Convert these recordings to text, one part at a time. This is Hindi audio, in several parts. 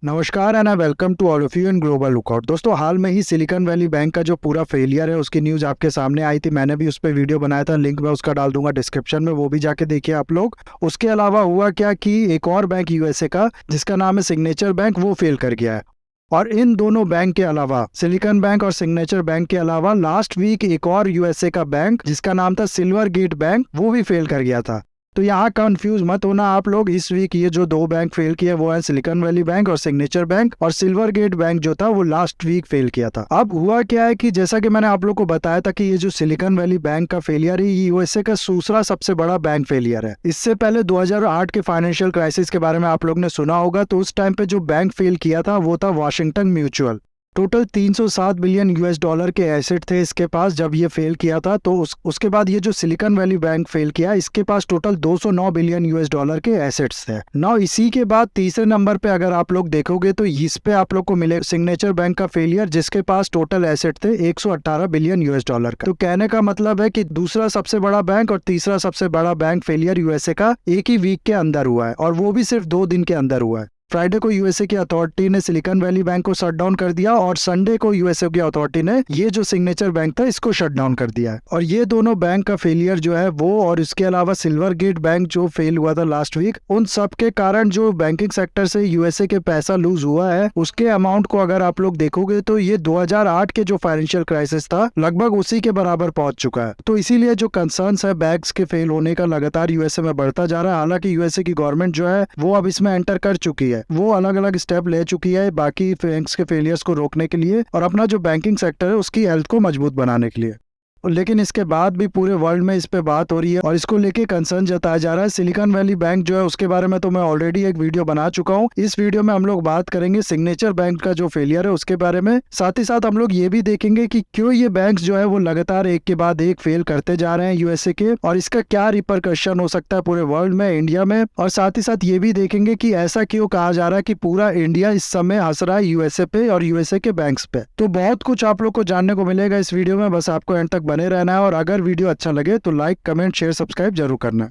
नमस्कार and welcome to all of you in Global Lookout. दोस्तों, हाल में ही सिलिकॉन वैली बैंक का जो पूरा फेलियर है उसकी न्यूज़ आपके सामने आई थी। मैंने भी उस पर वीडियो बनाया था, लिंक मैं उसका डाल दूंगा डिस्क्रिप्शन में, वो भी जाके देखिए आप लोग। उसके अलावा हुआ क्या कि एक और बैंक यूएसए का जिसका नाम है सिग्नेचर बैंक, वो फेल कर गया है। और इन दोनों बैंक के अलावा, सिलिकॉन बैंक और सिग्नेचर बैंक के अलावा, लास्ट वीक एक और यूएसए का बैंक जिसका नाम था सिल्वर गेट बैंक, वो भी फेल कर गया था। तो यहाँ कंफ्यूज मत होना आप लोग। इस वीक ये जो दो बैंक फेल किए वो है सिलिकॉन वैली बैंक और सिग्नेचर बैंक, और सिल्वर गेट बैंक जो था वो लास्ट वीक फेल किया था। अब हुआ क्या है कि जैसा कि मैंने आप लोग को बताया था कि ये जो सिलिकॉन वैली बैंक का फेलियर है ये यूएसए का दूसरा सबसे बड़ा बैंक फेलियर है। इससे पहले 2008 के फाइनेंशियल क्राइसिस के बारे में आप लोग ने सुना होगा। तो उस टाइम पे जो बैंक फेल किया था वो था Washington mutual. Total 307 billion US dollar के एसेट थे इसके पास जब ये फेल किया था। तो उसके बाद ये जो सिलिकॉन वैली बैंक फेल किया, इसके पास टोटल 209 बिलियन यूएस डॉलर के एसेट्स थे। नाउ इसी के बाद तीसरे नंबर पे अगर आप लोग देखोगे तो इस पे आप लोग को मिले सिग्नेचर बैंक का फेलियर, जिसके पास टोटल एसेट थे 118 बिलियन यूएस डॉलर का। तो कहने का मतलब है कि दूसरा सबसे बड़ा बैंक और तीसरा सबसे बड़ा बैंक फेलियर यूएसए का एक ही वीक के अंदर हुआ है, और वो भी सिर्फ 2 दिन के अंदर हुआ है। फ्राइडे को यूएसए की अथॉरिटी ने सिलिकॉन वैली बैंक को शट डाउन कर दिया, और संडे को यूएसए की अथॉरिटी ने ये जो सिग्नेचर बैंक था इसको शट डाउन कर दिया है। और ये दोनों बैंक का फेलियर जो है वो, और इसके अलावा सिल्वर गेट बैंक जो फेल हुआ था लास्ट वीक, उन सब के कारण जो बैंकिंग सेक्टर से यूएसए के पैसा लूज हुआ है उसके अमाउंट को अगर आप लोग देखोगे तो ये 2008 के जो फाइनेंशियल क्राइसिस था लगभग उसी के बराबर पहुंच चुका है। तो इसीलिए जो कंसर्न्स है बैंक्स के फेल होने का लगातार यूएसए में बढ़ता जा रहा है। हालांकि यूएसए की गवर्नमेंट जो है वो अब इसमें एंटर कर चुकी है, वो अलग अलग स्टेप ले चुकी है बाकी बैंक्स के फेलियर्स को रोकने के लिए और अपना जो बैंकिंग सेक्टर है उसकी हेल्थ को मजबूत बनाने के लिए। लेकिन इसके बाद भी पूरे वर्ल्ड में इस पे बात हो रही है और इसको लेके कंसर्न जताया जा रहा है। सिलिकॉन वैली बैंक जो है उसके बारे में तो मैं ऑलरेडी एक वीडियो बना चुका हूँ। इस वीडियो में हम लोग बात करेंगे सिग्नेचर बैंक का जो फेलियर है उसके बारे में। साथ ही साथ हम लोग ये भी देखेंगे कि क्यों ये बैंक जो है वो लगातार एक के बाद एक फेल करते जा रहे हैं यूएसए के, और इसका क्या रिपरकशन हो सकता है पूरे वर्ल्ड में, इंडिया में। और साथ ही साथ ये भी देखेंगे कि ऐसा क्यों कहा जा रहा है कि पूरा इंडिया इस समय हंस रहा है यूएसए पे और यूएसए के बैंक्स पे। तो बहुत कुछ आप लोग को जानने को मिलेगा इस वीडियो में, बस आपको एंड तक बने रहना है। और अगर वीडियो अच्छा लगे तो लाइक, कमेंट, शेयर, सब्सक्राइब जरूर करना।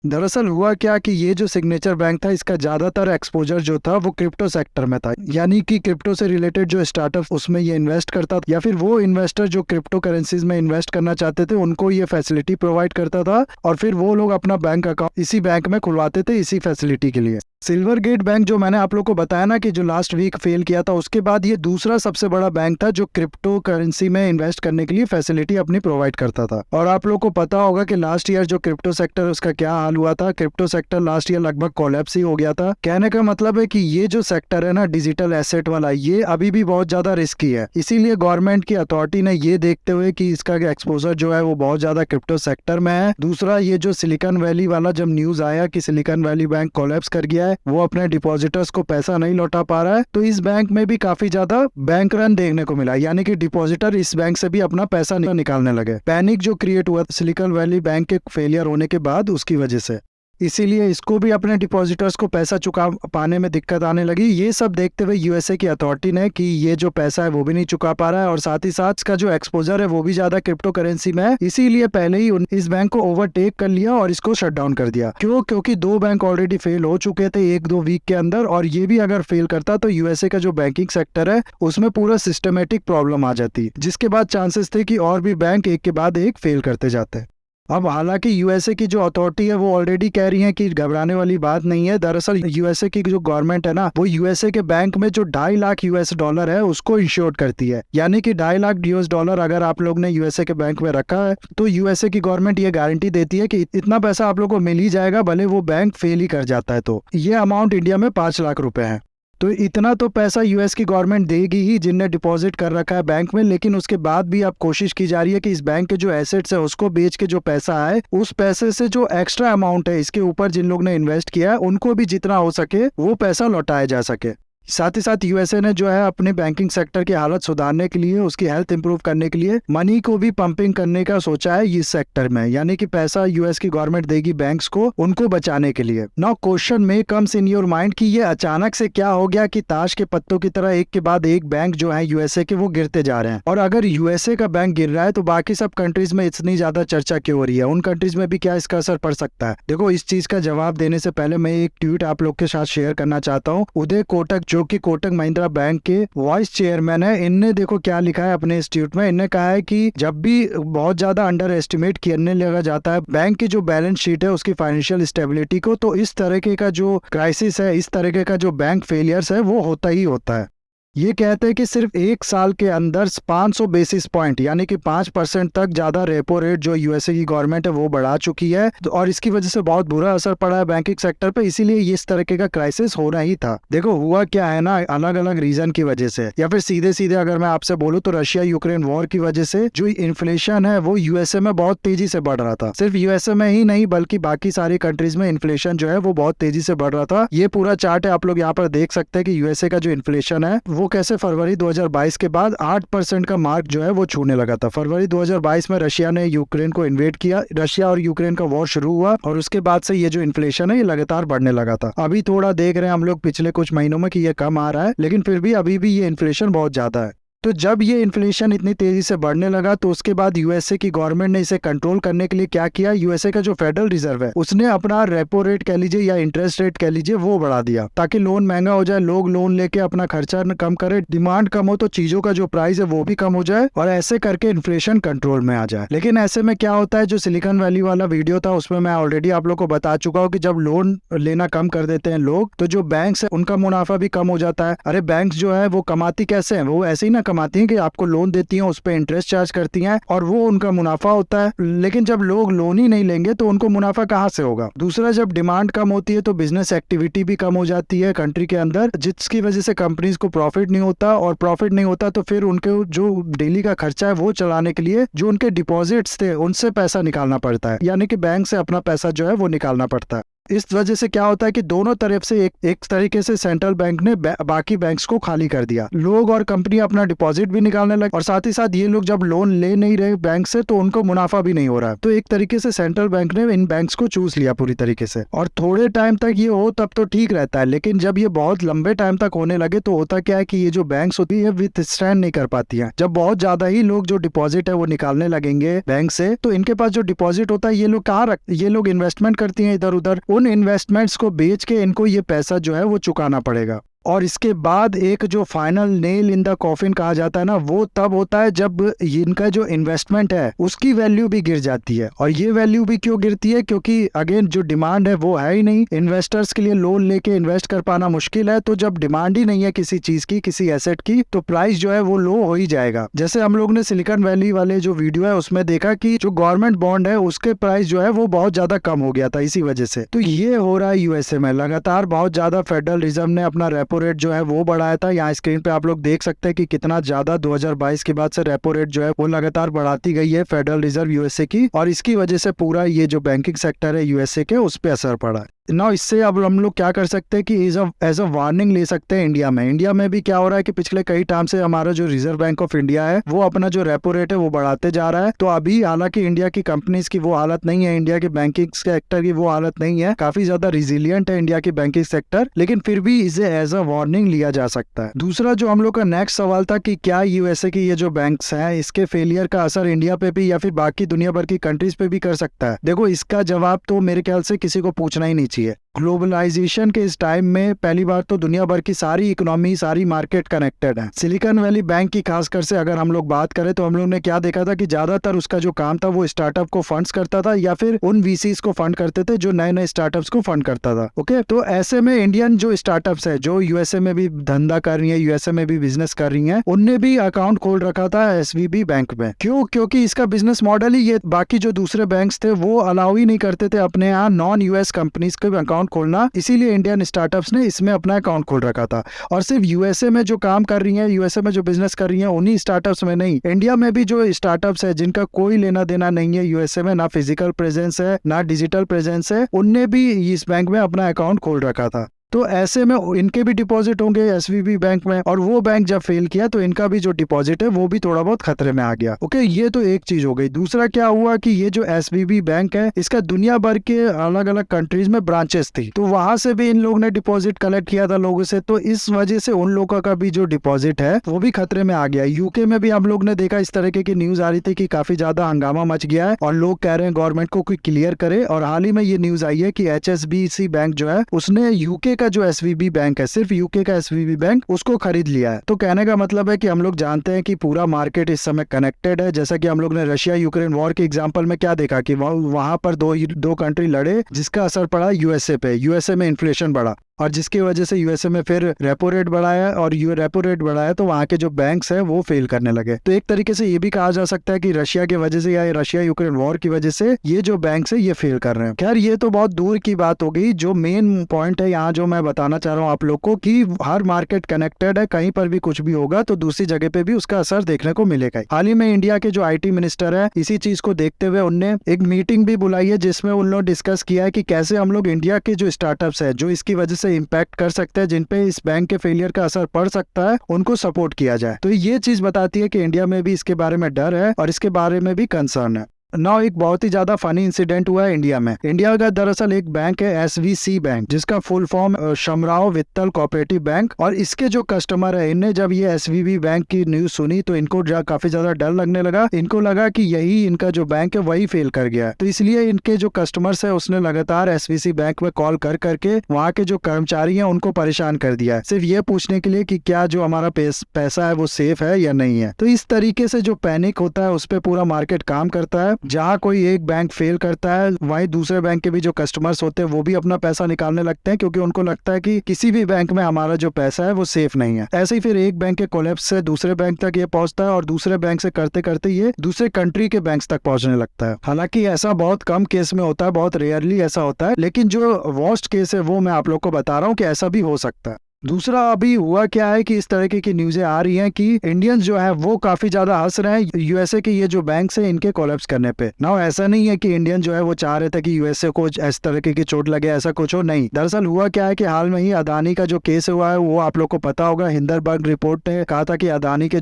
दरअसल हुआ क्या कि ये जो सिग्नेचर बैंक था इसका ज्यादातर एक्सपोजर जो था वो क्रिप्टो सेक्टर में था, यानी कि क्रिप्टो से रिलेटेड जो स्टार्टअप उसमें ये इन्वेस्ट करता था, या फिर वो इन्वेस्टर जो क्रिप्टो करेंसीज में इन्वेस्ट करना चाहते थे उनको ये फैसिलिटी प्रोवाइड करता था, और फिर वो लोग अपना बैंक अकाउंट इसी बैंक में खुलवाते थे इसी फैसिलिटी के लिए। सिल्वर गेट बैंक जो मैंने आप लोग को बताया ना कि जो लास्ट वीक फेल किया था, उसके बाद ये दूसरा सबसे बड़ा बैंक था जो क्रिप्टो करेंसी में इन्वेस्ट करने के लिए फैसिलिटी अपनी प्रोवाइड करता था। और आप लोग को पता होगा कि लास्ट ईयर जो क्रिप्टो सेक्टर उसका क्या हाल हुआ था। क्रिप्टो सेक्टर लास्ट ईयर लगभग कोलैप्स ही हो गया था। कहने का मतलब है कि ये जो सेक्टर है ना डिजिटल एसेट वाला, ये अभी भी बहुत ज्यादा रिस्की है। इसीलिए गवर्नमेंट की अथॉरिटी ने ये देखते हुए कि इसका एक्सपोजर जो है वो बहुत ज्यादा क्रिप्टो सेक्टर में है। दूसरा, ये जो सिलिकॉन वैली वाला जब न्यूज आया कि सिलिकॉन वैली बैंक कोलैप्स कर गया है, वो अपने डिपॉजिटर्स को पैसा नहीं लौटा पा रहा है, तो इस बैंक में भी काफी ज्यादा बैंक रन देखने को मिला, यानी कि डिपॉजिटर इस बैंक से भी अपना पैसा निकालने लगे। पैनिक जो क्रिएट हुआ सिलिकॉन वैली बैंक के फेलियर होने के बाद उसकी वजह से, इसीलिए इसको भी अपने डिपॉजिटर्स को पैसा चुका पाने में दिक्कत आने लगी। ये सब देखते हुए यूएसए की अथॉरिटी ने कि ये जो पैसा है वो भी नहीं चुका पा रहा है, और साथ ही साथ इसका जो एक्सपोजर है वो भी ज्यादा क्रिप्टो करेंसी में है, इसीलिए पहले ही इस बैंक को ओवरटेक कर लिया और इसको शट डाउन कर दिया। क्योंकि 2 बैंक ऑलरेडी फेल हो चुके थे 1-2 वीक के अंदर, और ये भी अगर फेल करता तो यूएसए का जो बैंकिंग सेक्टर है उसमें पूरा सिस्टमेटिक प्रॉब्लम आ जाती, जिसके बाद चांसेस थे कि और भी बैंक एक के बाद एक फेल करते जाते। अब हालांकि यूएसए की जो अथॉरिटी है वो ऑलरेडी कह रही है कि घबराने वाली बात नहीं है। दरअसल यूएसए की जो गवर्नमेंट है ना, वो यूएसए के बैंक में जो 2.5 लाख यूएस डॉलर है उसको इंश्योर करती है, यानी कि 2.5 लाख यूएस डॉलर अगर आप लोग ने यूएसए के बैंक में रखा है तो यूएसए की गवर्नमेंट ये गारंटी देती है कि इतना पैसा आप लोग को मिल ही जाएगा, भले वो बैंक फेल ही कर जाता है। तो ये अमाउंट इंडिया में 5 लाख रुपए है। तो इतना तो पैसा यूएस की गवर्नमेंट देगी ही जिनने डिपॉजिट कर रखा है बैंक में, लेकिन उसके बाद भी अब कोशिश की जा रही है कि इस बैंक के जो एसेट्स है उसको बेच के जो पैसा आए, उस पैसे से जो एक्स्ट्रा अमाउंट है इसके ऊपर जिन लोग ने इन्वेस्ट किया है उनको भी जितना हो सके वो पैसा लौटाया जा सके। साथ ही साथ यूएसए ने जो है अपने बैंकिंग सेक्टर की हालत सुधारने के लिए, उसकी हेल्थ इंप्रूव करने के लिए मनी को भी पंपिंग करने का सोचा है इस सेक्टर में, यानी कि पैसा यूएस की गवर्नमेंट देगी बैंक्स को उनको बचाने के लिए। नाउ क्वेश्चन में कम्स इन योर माइंड कि ये अचानक से क्या हो गया कि ताश के पत्तों की तरह एक के बाद एक बैंक जो है यूएसए के वो गिरते जा रहे हैं, और अगर यूएसए का बैंक गिर रहा है तो बाकी सब कंट्रीज में इतनी ज्यादा चर्चा क्यों हो रही है, उन कंट्रीज में भी क्या इसका असर पड़ सकता है। देखो, इस चीज का जवाब देने से पहले मैं एक ट्वीट आप लोग के साथ शेयर करना चाहता हूँ। उदय कोटक जो कि कोटक महिंद्रा बैंक के वाइस चेयरमैन है, इनने देखो क्या लिखा है अपने इस ट्वीट में। इनने कहा है कि जब भी बहुत ज्यादा अंडर एस्टिमेट करने लगा जाता है बैंक की जो बैलेंस शीट है उसकी फाइनेंशियल स्टेबिलिटी को, तो इस तरीके का जो क्राइसिस है, इस तरीके का जो बैंक फेलियर्स है वो होता ही होता है। ये कहते हैं कि सिर्फ एक साल के अंदर 500 बेसिस पॉइंट यानी कि 5% तक ज्यादा रेपो रेट जो यूएसए की गवर्नमेंट है वो बढ़ा चुकी है, और इसकी वजह से बहुत बुरा असर पड़ा है बैंकिंग सेक्टर पे, इसीलिए इस तरह का क्राइसिस होना ही था। देखो हुआ क्या है ना, अलग अलग रीजन की वजह से, या फिर सीधे सीधे अगर मैं आपसे बोलूं तो रशिया यूक्रेन वॉर की वजह से जो इन्फ्लेशन है वो यूएसए में बहुत तेजी से बढ़ रहा था। सिर्फ यूएसए में ही नहीं बल्कि बाकी सारी कंट्रीज में इन्फ्लेशन जो है वो बहुत तेजी से बढ़ रहा था। ये पूरा चार्ट है, आप लोग यहाँ पर देख सकते हैं कि यूएसए का जो इन्फ्लेशन है वो कैसे फरवरी 2022 के बाद 8% का मार्क जो है वो छूने लगा था। फरवरी 2022 में रशिया ने यूक्रेन को इन्वेड किया, रशिया और यूक्रेन का वॉर शुरू हुआ, और उसके बाद से ये जो इन्फ्लेशन है ये लगातार बढ़ने लगा था। अभी थोड़ा देख रहे हैं हम लोग पिछले कुछ महीनों में कि ये कम आ रहा है, लेकिन फिर भी अभी भी ये इन्फ्लेशन बहुत ज्यादा है। तो जब ये इन्फ्लेशन इतनी तेजी से बढ़ने लगा तो उसके बाद यूएसए की गवर्नमेंट ने इसे कंट्रोल करने के लिए क्या किया, यूएसए का जो फेडरल रिजर्व है उसने अपना रेपो रेट कह लीजिए या इंटरेस्ट रेट कह लीजिए वो बढ़ा दिया, ताकि लोन महंगा हो जाए, लोग लोन लेके अपना खर्चा कम करे, डिमांड कम हो तो चीजों का जो प्राइस है वो भी कम हो जाए, और ऐसे करके इन्फ्लेशन कंट्रोल में आ जाए। लेकिन ऐसे में क्या होता है, जो सिलिकॉन वैली वाला वीडियो था उसमें मैं ऑलरेडी आप लोग को बता चुका हूँ कि जब लोन लेना कम कर देते हैं लोग तो जो बैंक्स है उनका मुनाफा भी कम हो जाता है। अरे बैंक्स जो है वो कमाती कैसे है, वो ऐसे ही ना कमाती है कि आपको लोन देती हैं, उस पर इंटरेस्ट चार्ज करती हैं और वो उनका मुनाफा होता है। लेकिन जब लोग लोन ही नहीं लेंगे तो उनको मुनाफा कहाँ से होगा। दूसरा, जब डिमांड कम होती है तो बिजनेस एक्टिविटी भी कम हो जाती है कंट्री के अंदर, जिसकी वजह से कंपनीज को प्रॉफिट नहीं होता, और प्रॉफिट नहीं होता तो फिर उनके जो डेली का खर्चा है वो चलाने के लिए जो उनके डिपॉजिट्स थे उनसे पैसा निकालना पड़ता है, यानी कि बैंक से अपना पैसा जो है वो निकालना पड़ता है। इस वजह से क्या होता है कि दोनों तरफ से एक तरीके से सेंट्रल बैंक ने बाकी बैंक्स को खाली कर दिया, लोग और कंपनी अपना डिपॉजिट भी निकालने लगे, और साथ ही साथ ये लोग जब लोन ले नहीं रहे बैंक से तो उनको मुनाफा भी नहीं हो रहा है। तो एक तरीके से सेंट्रल बैंक ने इन बैंक्स को चूस लिया पूरी तरीके से, और थोड़े टाइम तक ये हो तब तो ठीक रहता है, लेकिन जब ये बहुत लंबे टाइम तक होने लगे तो होता क्या है कि ये जो बैंक्स होती है विथ स्टैंड नहीं कर पाती है। जब बहुत ज्यादा ही लोग जो डिपॉजिट है वो निकालने लगेंगे बैंक से, तो इनके पास जो डिपॉजिट होता है ये लोग कहाँ रख, ये लोग इन्वेस्टमेंट करती है इधर उधर, उन इन्वेस्टमेंट्स को बेच के इनको ये पैसा जो है वो चुकाना पड़ेगा। और इसके बाद एक जो final nail in the coffin कहा जाता है ना, वो तब होता है जब इनका जो इन्वेस्टमेंट है उसकी वैल्यू भी गिर जाती है। और ये वैल्यू भी क्यों गिरती है, क्योंकि अगेन जो डिमांड है वो है ही नहीं, इन्वेस्टर्स के लिए लोन लेके इन्वेस्ट कर पाना मुश्किल है, तो जब डिमांड ही नहीं है किसी चीज की, किसी एसेट की, तो प्राइस जो है वो लो हो ही जाएगा। जैसे हम लोग ने सिलिकॉन वैली वाले जो वीडियो है उसमें देखा कि जो गवर्नमेंट बॉन्ड है उसके प्राइस जो है वो बहुत ज्यादा कम हो गया था इसी वजह से। तो ये हो रहा है यूएसए में, लगातार बहुत ज्यादा फेडरल रिजर्व ने अपना रेपो रेट जो है वो बढ़ाया था। यहाँ स्क्रीन पे आप लोग देख सकते हैं कि कितना ज्यादा 2022 के बाद से रेपो रेट जो है वो लगातार बढ़ाती गई है फेडरल रिजर्व यूएसए की, और इसकी वजह से पूरा ये जो बैंकिंग सेक्टर है यूएसए के उस पर असर पड़ा है। ना इससे अब हम लोग क्या कर सकते हैं कि एज अ वार्निंग ले सकते हैं इंडिया में भी क्या हो रहा है कि पिछले कई टाइम से हमारा जो रिजर्व बैंक ऑफ इंडिया है वो अपना जो रेपो रेट है वो बढ़ाते जा रहा है। तो अभी हालांकि इंडिया की कंपनीज की वो हालत नहीं है, इंडिया के बैंकिंग सेक्टर की वो हालत नहीं है, काफी ज्यादा रिजिलियंट है इंडिया की बैंकिंग सेक्टर, लेकिन फिर भी इसे एज अ वार्निंग लिया जा सकता है। दूसरा जो हम लोग का नेक्स्ट सवाल था कि क्या यूएसए की ये जो बैंक्स हैं इसके फेलियर का असर इंडिया पे भी या फिर बाकी दुनिया भर की कंट्रीज पे भी कर सकता है। देखो इसका जवाब तो मेरे ख्याल से किसी को पूछना ही नहीं चाहिए। ग्लोबलाइजेशन के इस टाइम में पहली बार तो दुनिया भर की सारी इकोनॉमी, सारी मार्केट कनेक्टेड है। सिलिकॉन वैली बैंक की खासकर से अगर हम लोग बात करें तो हम लोग ने क्या देखा था कि ज्यादातर उसका जो काम था वो स्टार्टअप को फंड्स करता था या फिर उन वीसीज को फंड करते थे जो नए नए स्टार्टअप्स को फंड करता था। ओके, तो ऐसे में इंडियन जो स्टार्टअप्स है जो यूएसए में भी धंधा कर रही है, यूएसए में भी बिजनेस कर रही है, उनने भी अकाउंट खोल रखा था एसवीबी बैंक में। क्यों? क्योंकि इसका बिजनेस मॉडल ही ये, बाकी जो दूसरे बैंक्स थे वो अलाउ ही नहीं करते थे अपने यहाँ नॉन यूएस कंपनीज के अकाउंट खोलना, इसीलिए इंडियन स्टार्टअप्स ने इसमें अपना अकाउंट खोल रखा था। और सिर्फ यूएसए में जो काम कर रही है, यूएसए में जो बिजनेस कर रही है, उन्हीं स्टार्टअप्स में नहीं, इंडिया में भी जो स्टार्टअप्स है जिनका कोई लेना देना नहीं है यूएसए में, ना फिजिकल प्रेजेंस है ना डिजिटल प्रेजेंस है, उनने भी इस बैंक में अपना अकाउंट खोल रखा था। तो ऐसे में इनके भी डिपॉजिट होंगे एसवीबी बैंक में, और वो बैंक जब फेल किया तो इनका भी जो डिपॉजिट है वो भी थोड़ा बहुत खतरे में आ गया। ओके, ये तो एक चीज हो गई। दूसरा क्या हुआ कि ये जो एसवीबी बैंक है इसका दुनिया भर के अलग अलग कंट्रीज में ब्रांचेस थी, तो वहां से भी इन लोगों ने डिपॉजिट कलेक्ट किया था लोगों से, तो इस वजह से उन लोगों का भी जो डिपॉजिट है वो भी खतरे में आ गया। यूके में भी हम लोग ने देखा इस तरीके की न्यूज आ रही थी कि काफी ज्यादा हंगामा मच गया है और लोग कह रहे हैं गवर्नमेंट को कोई क्लियर करे। और हाल ही में ये न्यूज आई है कि एचएसबीसी बैंक जो है उसने यूके का जो एसवीबी बैंक है, सिर्फ यूके का एसवीबी बैंक, उसको खरीद लिया है। तो कहने का मतलब है कि हम लोग जानते हैं कि पूरा मार्केट इस समय कनेक्टेड है। जैसा कि हम लोग ने रशिया यूक्रेन वॉर के एग्जांपल में क्या देखा कि वहां पर दो कंट्री लड़े, जिसका असर पड़ा यूएसए पे। यूएसए में इन्फ्लेशन बढ़ा और जिसकी वजह से यूएसए में फिर रेपो रेट बढ़ाया, और रेपो रेट बढ़ाया तो वहां के जो बैंक्स हैं वो फेल करने लगे। तो एक तरीके से ये भी कहा जा सकता है कि रशिया की वजह से या रशिया यूक्रेन वॉर की वजह से ये जो बैंक्स है ये फेल कर रहे हैं। खैर, ये तो बहुत दूर की बात हो गई। जो मेन पॉइंट है यहाँ जो मैं बताना चाह रहा हूँ आप लोग को कि हर मार्केट कनेक्टेड है, कहीं पर भी कुछ भी होगा तो दूसरी जगह पे भी उसका असर देखने को मिलेगा। हाल ही में इंडिया के जो आईटी मिनिस्टर है, इसी चीज को देखते हुए उनने एक मीटिंग भी बुलाई है जिसमें उन लोग डिस्कस किया है कि कैसे हम लोग इंडिया के जो स्टार्टअप्स है जो इसकी वजह से इम्पैक्ट कर सकते हैं, जिन पे इस बैंक के फेलियर का असर पड़ सकता है, उनको सपोर्ट किया जाए। तो ये चीज बताती है कि इंडिया में भी इसके बारे में डर है और इसके बारे में भी कंसर्न है। नाउ एक बहुत ही ज्यादा फनी इंसिडेंट हुआ है इंडिया में। इंडिया का दरअसल एक बैंक है एसवीसी बैंक, जिसका full form Shamrao Vithal cooperative bank, और इसके जो कस्टमर है इनने जब ये एसवीबी बैंक की न्यूज सुनी तो इनको काफी ज्यादा डर लगने लगा। इनको लगा कि यही इनका जो बैंक है वही फेल कर गया, तो इसलिए इनके जो कस्टमर्स है उसने लगातार एसवीसी बैंक में कॉल कर करके वहाँ के जो कर्मचारी है उनको परेशान कर दिया है, सिर्फ ये पूछने के लिए कि क्या जो हमारा पैसा है वो सेफ है या नहीं है। तो इस तरीके से जो पैनिक होता है उस पर पूरा मार्केट काम करता है। जहाँ कोई एक बैंक फेल करता है वहीं दूसरे बैंक के भी जो कस्टमर्स होते हैं वो भी अपना पैसा निकालने लगते हैं, क्योंकि उनको लगता है कि किसी भी बैंक में हमारा जो पैसा है वो सेफ नहीं है। ऐसे ही फिर एक बैंक के कोलैप्स से दूसरे बैंक तक ये पहुंचता है और दूसरे बैंक से करते करते ये दूसरे कंट्री के बैंक्स तक पहुंचने लगता है। हालांकि ऐसा बहुत कम केस में होता है, बहुत रेयरली ऐसा होता है, लेकिन जो वर्स्ट केस है वो मैं आप लोग को बता रहा हूँ कि ऐसा भी हो सकता है। दूसरा अभी हुआ क्या है कि इस तरीके की न्यूज़ें आ रही हैं कि इंडियंस जो है वो काफी ज्यादा हंस रहे हैं यूएसए के ये जो बैंक्स है इनके कोलैप्स करने पे। ना ऐसा नहीं है कि इंडियन जो है वो चाह रहे थे कि यूएसए को इस तरीके की चोट लगे, ऐसा कुछ हो, नहीं। दरअसल हुआ क्या है कि हाल में ही अदानी का जो केस हुआ है वो आप लोग को पता होगा। हिंडनबर्ग रिपोर्ट ने कहा था कि अदानी की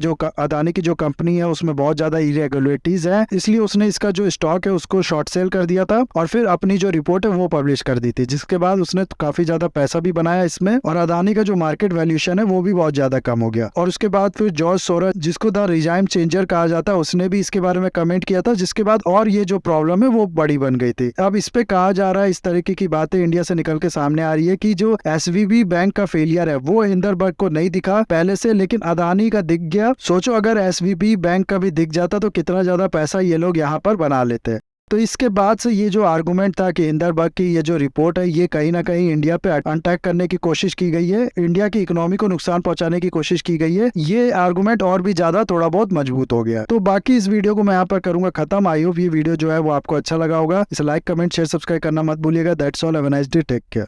जो कंपनी है उसमें बहुत ज्यादा इरेगुलरिटीज है, इसलिए उसने इसका जो स्टॉक है उसको शॉर्ट सेल कर दिया था और फिर अपनी जो रिपोर्ट है वो पब्लिश कर दी थी, जिसके बाद उसने काफी ज्यादा पैसा भी बनाया इसमें, और अदानी का जो मार्केट वैल्यूएशन है वो भी बहुत ज्यादा कम हो गया। और उसके बाद फिर जॉर्ज सोरोस, जिसको द रिजाइम चेंजर कहा जाता है, उसने भी इसके बारे में कमेंट किया था, जिसके बाद और ये जो प्रॉब्लम है वो बड़ी बन गई थी। अब इस पे कहा जा रहा है, इस तरीके की बातें इंडिया से निकल के सामने आ रही है कि जो एसवीबी बैंक का फेलियर है वो हिंडनबर्ग को नहीं दिखा पहले से, लेकिन अदानी का दिख गया। सोचो अगर एसवीबी बैंक का भी दिख जाता तो कितना ज्यादा पैसा ये लोग यहाँ पर बना लेते। तो इसके बाद से ये जो आर्गुमेंट था कि हिंडनबर्ग की ये जो रिपोर्ट है ये कहीं ना कहीं इंडिया पे अटैक करने की कोशिश की गई है, इंडिया की इकोनॉमी को नुकसान पहुंचाने की कोशिश की गई है, ये आर्गुमेंट और भी ज्यादा थोड़ा बहुत मजबूत हो गया। तो बाकी इस वीडियो को मैं यहाँ पर करूंगा खत्म। आई होप ये वीडियो जो है वो आपको अच्छा लगा होगा। इसे लाइक, कमेंट, शेयर, सब्सक्राइब करना मत भूलिएगा। That's all, have a nice day, take care.